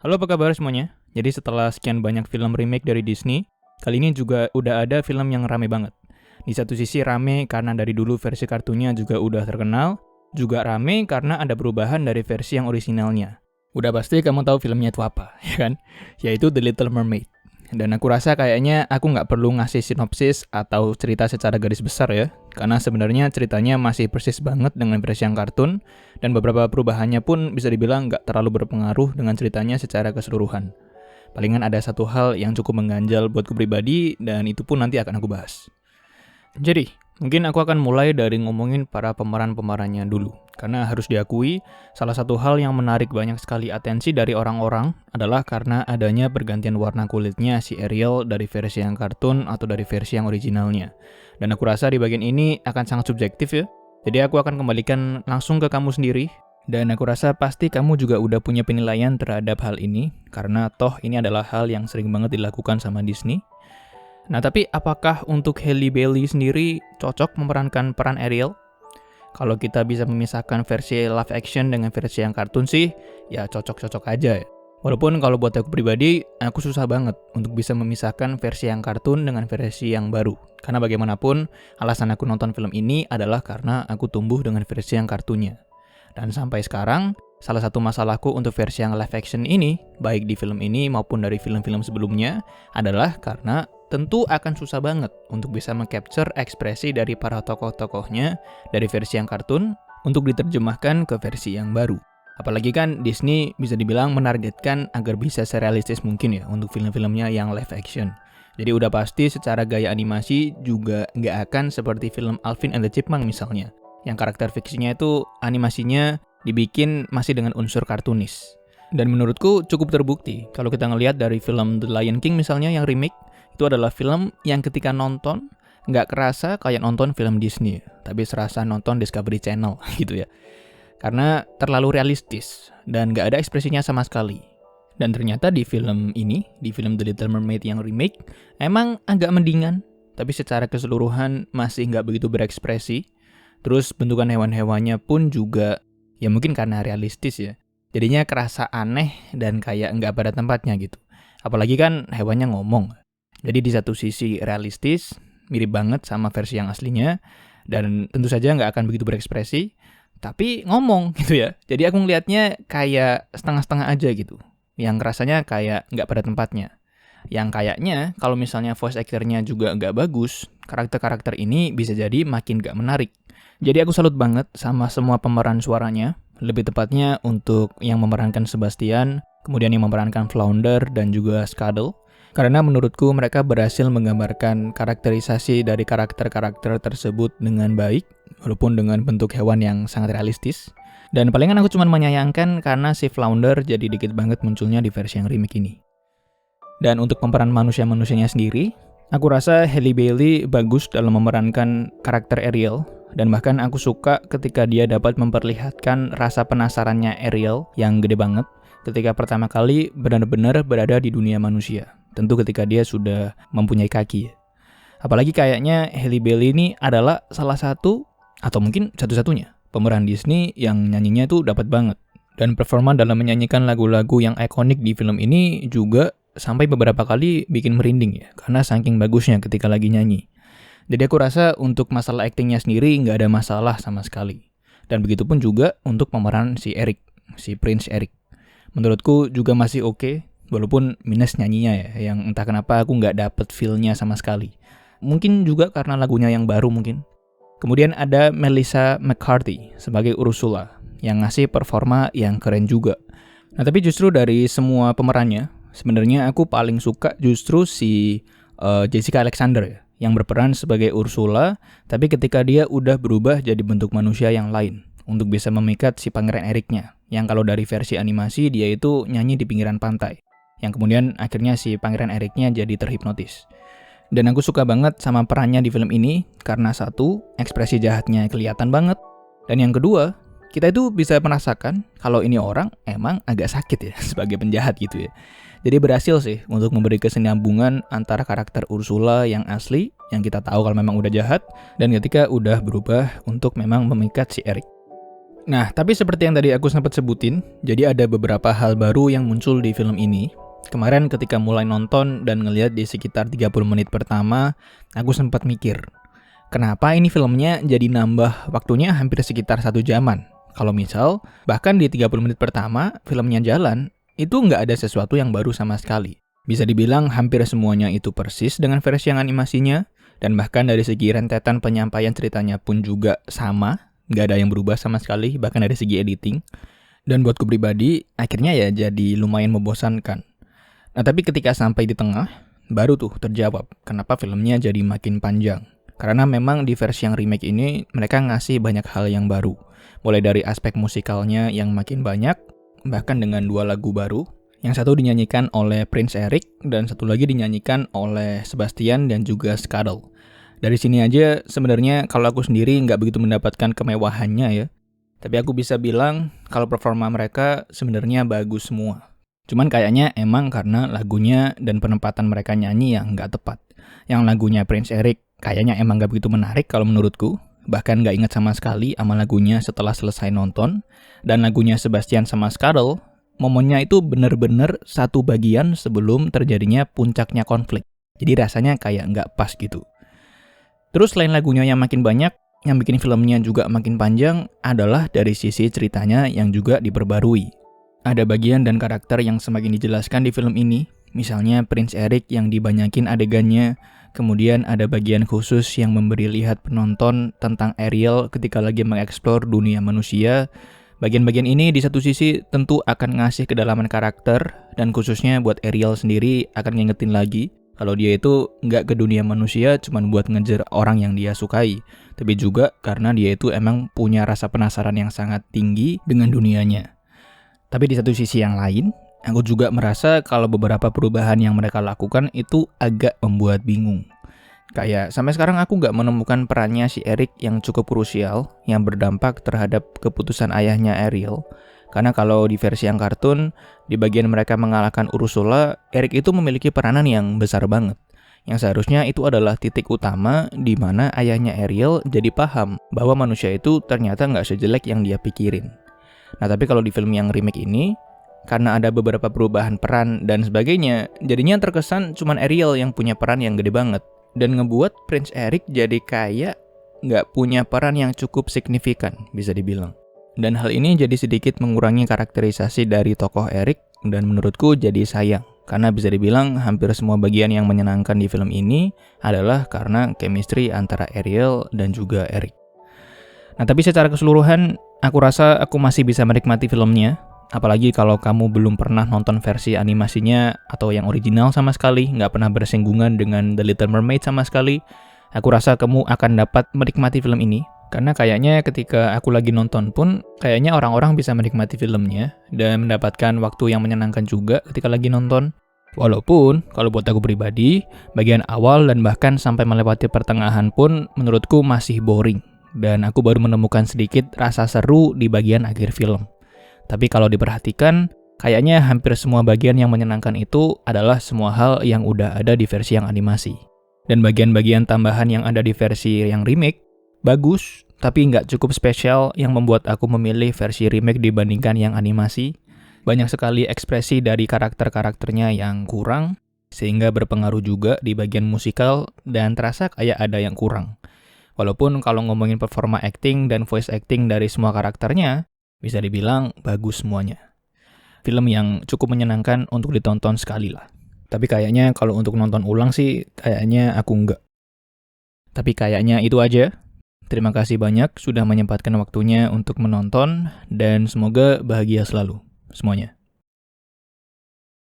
Halo, apa kabar semuanya? Jadi setelah sekian banyak film remake dari Disney, kali ini juga udah ada film yang rame banget. Di satu sisi rame karena dari dulu versi kartunya juga udah terkenal, juga rame karena ada perubahan dari versi yang orisinalnya. Udah pasti kamu tahu filmnya itu apa, ya kan? Yaitu The Little Mermaid. Dan aku rasa kayaknya aku nggak perlu ngasih sinopsis atau cerita secara garis besar ya, karena sebenarnya ceritanya masih persis banget dengan versi yang kartun, dan beberapa perubahannya pun bisa dibilang nggak terlalu berpengaruh dengan ceritanya secara keseluruhan. Palingan ada satu hal yang cukup mengganjal buatku pribadi, dan itu pun nanti akan aku bahas. Jadi, mungkin aku akan mulai dari ngomongin para pemeran-pemerannya dulu. Karena harus diakui, salah satu hal yang menarik banyak sekali atensi dari orang-orang adalah karena adanya pergantian warna kulitnya si Ariel dari versi yang kartun atau dari versi yang originalnya. Dan aku rasa di bagian ini akan sangat subjektif ya. Jadi aku akan kembalikan langsung ke kamu sendiri. Dan aku rasa pasti kamu juga udah punya penilaian terhadap hal ini, karena toh ini adalah hal yang sering banget dilakukan sama Disney. Nah, tapi apakah untuk Halle Bailey sendiri cocok memerankan peran Ariel? Kalau kita bisa memisahkan versi live action dengan versi yang kartun sih, ya cocok-cocok aja ya. Walaupun kalau buat aku pribadi, aku susah banget untuk bisa memisahkan versi yang kartun dengan versi yang baru. Karena bagaimanapun, alasan aku nonton film ini adalah karena aku tumbuh dengan versi yang kartunnya. Dan sampai sekarang, salah satu masalahku untuk versi yang live action ini, baik di film ini maupun dari film-film sebelumnya, adalah karena tentu akan susah banget untuk bisa meng-capture ekspresi dari para tokoh-tokohnya dari versi yang kartun untuk diterjemahkan ke versi yang baru. Apalagi kan Disney bisa dibilang menargetkan agar bisa serealistis mungkin ya untuk film-filmnya yang live action. Jadi udah pasti secara gaya animasi juga nggak akan seperti film Alvin and the Chipmunks misalnya, yang karakter fiksinya itu animasinya dibikin masih dengan unsur kartunis. Dan menurutku cukup terbukti kalau kita ngelihat dari film The Lion King misalnya yang remake, itu adalah film yang ketika nonton nggak kerasa kayak nonton film Disney, tapi serasa nonton Discovery Channel gitu ya. Karena terlalu realistis dan nggak ada ekspresinya sama sekali. Dan ternyata di film ini, di film The Little Mermaid yang remake, emang agak mendingan, tapi secara keseluruhan masih nggak begitu berekspresi. Terus bentukan hewan-hewannya pun juga, ya mungkin karena realistis ya, jadinya kerasa aneh dan kayak nggak pada tempatnya gitu. Apalagi kan hewannya ngomong. Jadi di satu sisi realistis, mirip banget sama versi yang aslinya, dan tentu saja nggak akan begitu berekspresi, tapi ngomong gitu ya. Jadi aku ngelihatnya kayak setengah-setengah aja gitu, yang rasanya kayak nggak pada tempatnya. Yang kayaknya kalau misalnya voice actor-nya juga nggak bagus, karakter-karakter ini bisa jadi makin nggak menarik. Jadi aku salut banget sama semua pemeran suaranya, lebih tepatnya untuk yang memerankan Sebastian, kemudian yang memerankan Flounder dan juga Scuttle. Karena menurutku mereka berhasil menggambarkan karakterisasi dari karakter-karakter tersebut dengan baik, walaupun dengan bentuk hewan yang sangat realistis. Dan palingan aku cuma menyayangkan karena si Flounder jadi dikit banget munculnya di versi yang remake ini. Dan untuk pemeran manusia-manusianya sendiri, aku rasa Halle Bailey bagus dalam memerankan karakter Ariel, dan bahkan aku suka ketika dia dapat memperlihatkan rasa penasarannya Ariel yang gede banget ketika pertama kali benar-benar berada di dunia manusia. Tentu ketika dia sudah mempunyai kaki. Apalagi kayaknya Halle Bailey ini adalah salah satu, atau mungkin satu-satunya, pemeran Disney yang nyanyinya itu dapat banget. Dan performa dalam menyanyikan lagu-lagu yang ikonik di film ini juga sampai beberapa kali bikin merinding ya, karena saking bagusnya ketika lagi nyanyi. Jadi aku rasa untuk masalah aktingnya sendiri nggak ada masalah sama sekali. Dan begitu pun juga untuk pemeran si Eric, si Prince Eric. Menurutku juga masih oke. Walaupun minus nyanyinya ya, yang entah kenapa aku nggak dapet feel-nya sama sekali. Mungkin juga karena lagunya yang baru mungkin. Kemudian ada Melissa McCarthy sebagai Ursula, yang ngasih performa yang keren juga. Nah tapi justru dari semua pemerannya, sebenarnya aku paling suka justru si Jessica Alexander ya, yang berperan sebagai Ursula, tapi ketika dia udah berubah jadi bentuk manusia yang lain, untuk bisa memikat si Pangeran Eric-nya, yang kalau dari versi animasi dia itu nyanyi di pinggiran pantai. Yang kemudian akhirnya si Pangeran Eric-nya jadi terhipnotis. Dan aku suka banget sama perannya di film ini, karena satu, ekspresi jahatnya kelihatan banget. Dan yang kedua, kita itu bisa merasakan kalau ini orang emang agak sakit ya, sebagai penjahat gitu ya. Jadi berhasil sih untuk memberi kesinambungan antara karakter Ursula yang asli, yang kita tahu kalau memang udah jahat, dan ketika udah berubah untuk memang memikat si Eric. Nah, tapi seperti yang tadi aku sempat sebutin, jadi ada beberapa hal baru yang muncul di film ini. Kemarin ketika mulai nonton dan ngeliat di sekitar 30 menit pertama, aku sempat mikir, kenapa ini filmnya jadi nambah waktunya hampir sekitar 1 jaman? Kalau misal, bahkan di 30 menit pertama, filmnya jalan, itu nggak ada sesuatu yang baru sama sekali. Bisa dibilang hampir semuanya itu persis dengan versi yang animasinya, dan bahkan dari segi rentetan penyampaian ceritanya pun juga sama, nggak ada yang berubah sama sekali, bahkan dari segi editing. Dan buatku pribadi, akhirnya ya jadi lumayan membosankan. Nah tapi ketika sampai di tengah, baru tuh terjawab kenapa filmnya jadi makin panjang. Karena memang di versi yang remake ini, mereka ngasih banyak hal yang baru. Mulai dari aspek musikalnya yang makin banyak, bahkan dengan 2 lagu baru. Yang satu dinyanyikan oleh Prince Eric, dan satu lagi dinyanyikan oleh Sebastian dan juga Scuttle. Dari sini aja sebenarnya kalau aku sendiri nggak begitu mendapatkan kemewahannya ya. Tapi aku bisa bilang kalau performa mereka sebenarnya bagus semua. Cuman kayaknya emang karena lagunya dan penempatan mereka nyanyi yang nggak tepat. Yang lagunya Prince Eric kayaknya emang nggak begitu menarik kalau menurutku. Bahkan nggak ingat sama sekali sama lagunya setelah selesai nonton. Dan lagunya Sebastian sama Scuttle, momennya itu bener-bener satu bagian sebelum terjadinya puncaknya konflik. Jadi rasanya kayak nggak pas gitu. Terus selain lagunya yang makin banyak, yang bikin filmnya juga makin panjang adalah dari sisi ceritanya yang juga diperbarui. Ada bagian dan karakter yang semakin dijelaskan di film ini, misalnya Prince Eric yang dibanyakin adegannya, kemudian ada bagian khusus yang memberi lihat penonton tentang Ariel ketika lagi mengeksplor dunia manusia. Bagian-bagian ini di satu sisi tentu akan ngasih kedalaman karakter, dan khususnya buat Ariel sendiri akan ngingetin lagi kalau dia itu nggak ke dunia manusia cuman buat ngejar orang yang dia sukai, tapi juga karena dia itu emang punya rasa penasaran yang sangat tinggi dengan dunianya. Tapi di satu sisi yang lain, aku juga merasa kalau beberapa perubahan yang mereka lakukan itu agak membuat bingung. Kayak sampai sekarang aku nggak menemukan perannya si Eric yang cukup krusial, yang berdampak terhadap keputusan ayahnya Ariel. Karena kalau di versi yang kartun, di bagian mereka mengalahkan Ursula, Eric itu memiliki peranan yang besar banget. Yang seharusnya itu adalah titik utama di mana ayahnya Ariel jadi paham bahwa manusia itu ternyata nggak sejelek yang dia pikirin. Nah tapi kalau di film yang remake ini, karena ada beberapa perubahan peran dan sebagainya, jadinya terkesan cuman Ariel yang punya peran yang gede banget. Dan ngebuat Prince Eric jadi kayak nggak punya peran yang cukup signifikan, bisa dibilang. Dan hal ini jadi sedikit mengurangi karakterisasi dari tokoh Eric, dan menurutku jadi sayang. Karena bisa dibilang hampir semua bagian yang menyenangkan di film ini adalah karena chemistry antara Ariel dan juga Eric. Nah tapi secara keseluruhan, aku rasa aku masih bisa menikmati filmnya. Apalagi kalau kamu belum pernah nonton versi animasinya atau yang original sama sekali, nggak pernah bersinggungan dengan The Little Mermaid sama sekali, aku rasa kamu akan dapat menikmati film ini. Karena kayaknya ketika aku lagi nonton pun, kayaknya orang-orang bisa menikmati filmnya dan mendapatkan waktu yang menyenangkan juga ketika lagi nonton. Walaupun, kalau buat aku pribadi, bagian awal dan bahkan sampai melewati pertengahan pun menurutku masih boring. Dan aku baru menemukan sedikit rasa seru di bagian akhir film. Tapi kalau diperhatikan, kayaknya hampir semua bagian yang menyenangkan itu adalah semua hal yang udah ada di versi yang animasi. Dan bagian-bagian tambahan yang ada di versi yang remake, bagus, tapi nggak cukup spesial yang membuat aku memilih versi remake dibandingkan yang animasi. Banyak sekali ekspresi dari karakter-karakternya yang kurang, sehingga berpengaruh juga di bagian musikal dan terasa kayak ada yang kurang. Walaupun kalau ngomongin performa acting dan voice acting dari semua karakternya, bisa dibilang bagus semuanya. Film yang cukup menyenangkan untuk ditonton sekali lah. Tapi kayaknya kalau untuk nonton ulang sih, kayaknya aku enggak. Tapi kayaknya itu aja. Terima kasih banyak sudah menyempatkan waktunya untuk menonton, dan semoga bahagia selalu semuanya.